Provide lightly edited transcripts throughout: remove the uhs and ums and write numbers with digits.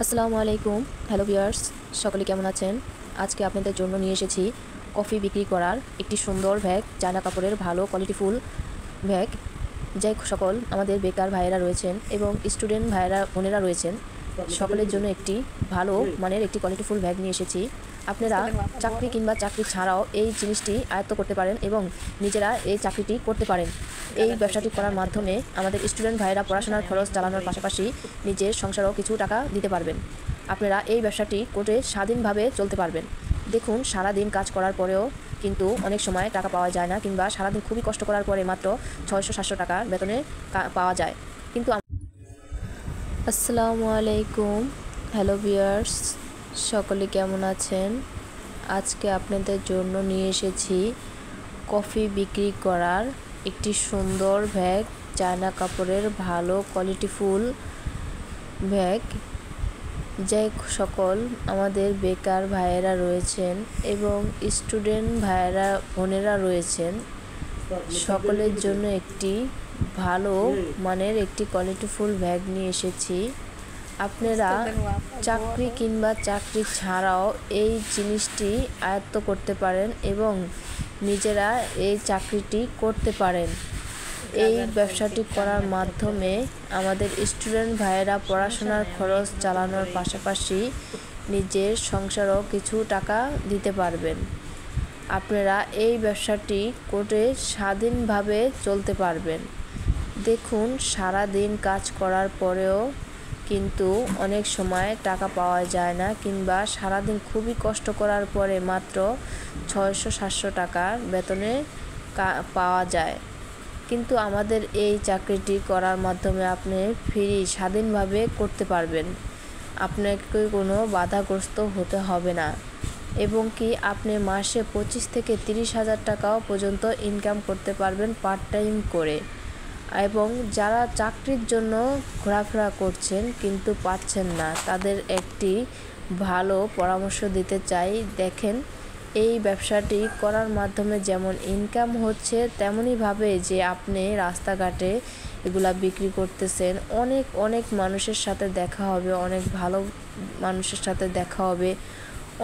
আসসালামু আলাইকুম। Hello viewers, সকলে কেমন আছেন? আজকে আপনাদের জন্য নিয়ে এসেছি কফি বিক্রি করার একটি সুন্দর ব্যাগ, চায়না কাপড়ের ভালো কোয়ালিটিফুল ব্যাগ। যে সকল আমাদের বেকার ভাইয়েরা রয়েছেন এবং স্টুডেন্ট ভাইয়েরা বোনেরা রয়েছেন, সকলের জন্য একটি ভালো মানের একটি কোয়ালিটিফুল ব্যাগ নিয়ে এসেছি। আপনারা চাকরি কিংবা চাকরি ছাড়াও এই জিনিসটি আয়ত্ত করতে পারেন এবং নিজেরা এই চাকরিটি করতে পারেন। এই ব্যবসাটি করার মাধ্যমে আমাদের স্টুডেন্ট ভাইয়েরা পড়াশোনার খরচ চালানোর পাশাপাশি নিজের সংসারেও কিছু টাকা দিতে পারবেন। আপনারা এই ব্যবসাটি করে স্বাধীনভাবে চলতে পারবেন। দেখুন, সারাদিন কাজ করার পরেও কিন্তু অনেক সময় টাকা পাওয়া যায় না, কিংবা সারাদিন খুবই কষ্ট করার পরে মাত্র 600-700 টাকা বেতনে পাওয়া যায়। কিন্তু আসসালামু আলাইকুম। হ্যালো ভিউয়ার্স, সকলে কেমন আছেন? আজকে আপনাদের জন্য নিয়ে এসেছি কফি বিক্রি করার একটি সুন্দর ব্যাগ, চায়না কাপড়ের ভালো কোয়ালিটিফুল ব্যাগ। যে সকল আমাদের বেকার ভাইয়েরা রয়েছেন এবং স্টুডেন্ট ভাইয়েরা বোনেরা রয়েছেন, সকলের জন্য একটি ভালো মানের একটি কোয়ালিটিফুল ব্যাগ নিয়ে এসেছি। আপনারা চাকরি কিংবা চাকরি ছাড়াও এই জিনিসটি আয়ত্ত করতে পারেন এবং নিজেরা এই চাকরিটি করতে পারেন। এই ব্যবসাটি করার মাধ্যমে আমাদের স্টুডেন্ট ভাইয়েরা পড়াশোনার খরচ চালানোর পাশাপাশি নিজের সংসারও কিছু টাকা দিতে পারবেন। আপনারা এই ব্যবসাটি করে স্বাধীনভাবে চলতে পারবেন। দেখুন, সারা দিন কাজ করার পরেও কিন্তু অনেক সময় টাকা পাওয়া যায় না, কিংবা সারাদিন খুবই কষ্ট করার পরে মাত্র 600-700 টাকার বেতনে পাওয়া যায়। কিন্তু আমাদের এই চাকরিটি করার মাধ্যমে আপনি ফ্রি স্বাধীনভাবে করতে পারবেন। আপনাকে কোনো বাধাগ্রস্ত হতে হবে না, এবং কি আপনি মাসে 25 থেকে 30 হাজার টাকাও পর্যন্ত ইনকাম করতে পারবেন পার্ট টাইম করে। এবং যারা চাকরির জন্য ঘোরাফেরা করছেন কিন্তু পাচ্ছেন না, তাদের একটি ভালো পরামর্শ দিতে চাই। দেখেন, এই ব্যবসাটি করার মাধ্যমে যেমন ইনকাম হচ্ছে, তেমনইভাবে যে আপনি রাস্তাঘাটে এগুলা বিক্রি করতেছেন, অনেক অনেক মানুষের সাথে দেখা হবে, অনেক ভালো মানুষের সাথে দেখা হবে,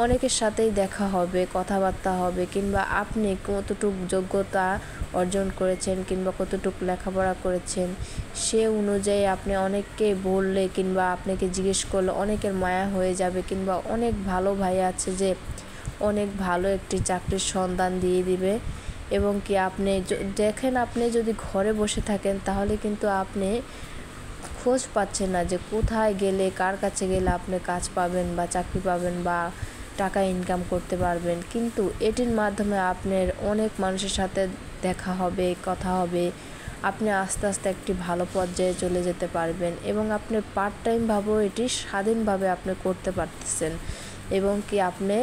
অনেকের সাথেই দেখা হবে, কথাবার্তা হবে, কিংবা আপনি কতটুকু যোগ্যতা অর্জন করেছেন কিংবা কতটুকু লেখাপড়া করেছেন সে অনুযায়ী আপনি অনেককে বললে কিংবা আপনাকে জিজ্ঞেস করলে অনেকের মায়া হয়ে যাবে, কিংবা অনেক ভালো ভাই আছে যে অনেক ভালো একটি চাকরির সন্ধান দিয়ে দিবে। এবং কি আপনি দেখেন, আপনি যদি ঘরে বসে থাকেন তাহলে কিন্তু আপনি খোঁজ পাচ্ছেন না যে কোথায় গেলে, কার কাছে গেলে আপনি কাজ পাবেন বা চাকরি পাবেন বা টাকা ইনকাম করতে পারবেন। কিন্তু এটির মাধ্যমে আপনার অনেক মানুষের সাথে দেখা হবে, কথা হবে, আপনি আস্তে আস্তে একটি ভালো পর্যায়ে চলে যেতে পারবেন এবং আপনি পার্ট টাইমভাবেও এটি স্বাধীনভাবে আপনি করতে পারতেছেন। এবং কি আপনি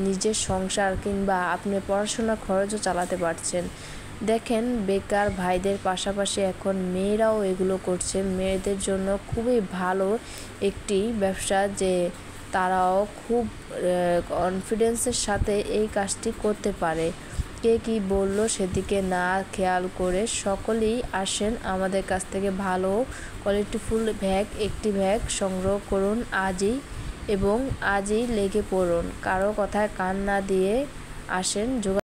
নিজের সংসার কিংবা আপনি পড়াশোনার খরচও চালাতে পারছেন। দেখেন, বেকার ভাইদের পাশাপাশি এখন মেয়েরাও এগুলো করছে। মেয়েদের জন্য খুবই ভালো একটি ব্যবসা, যে তারাও খুব কনফিডেন্সের সাথে এই কাজটি করতে পারে। কে কী বলল সেদিকে না খেয়াল করে সকলেই আসেন আমাদের কাছ থেকে ভালো কোয়ালিটিফুল ব্যাগ, একটি ব্যাগ সংগ্রহ করুন আজই, এবং আজই লেগে পড়ুন। কারো কথায় কান না দিয়ে আসেন।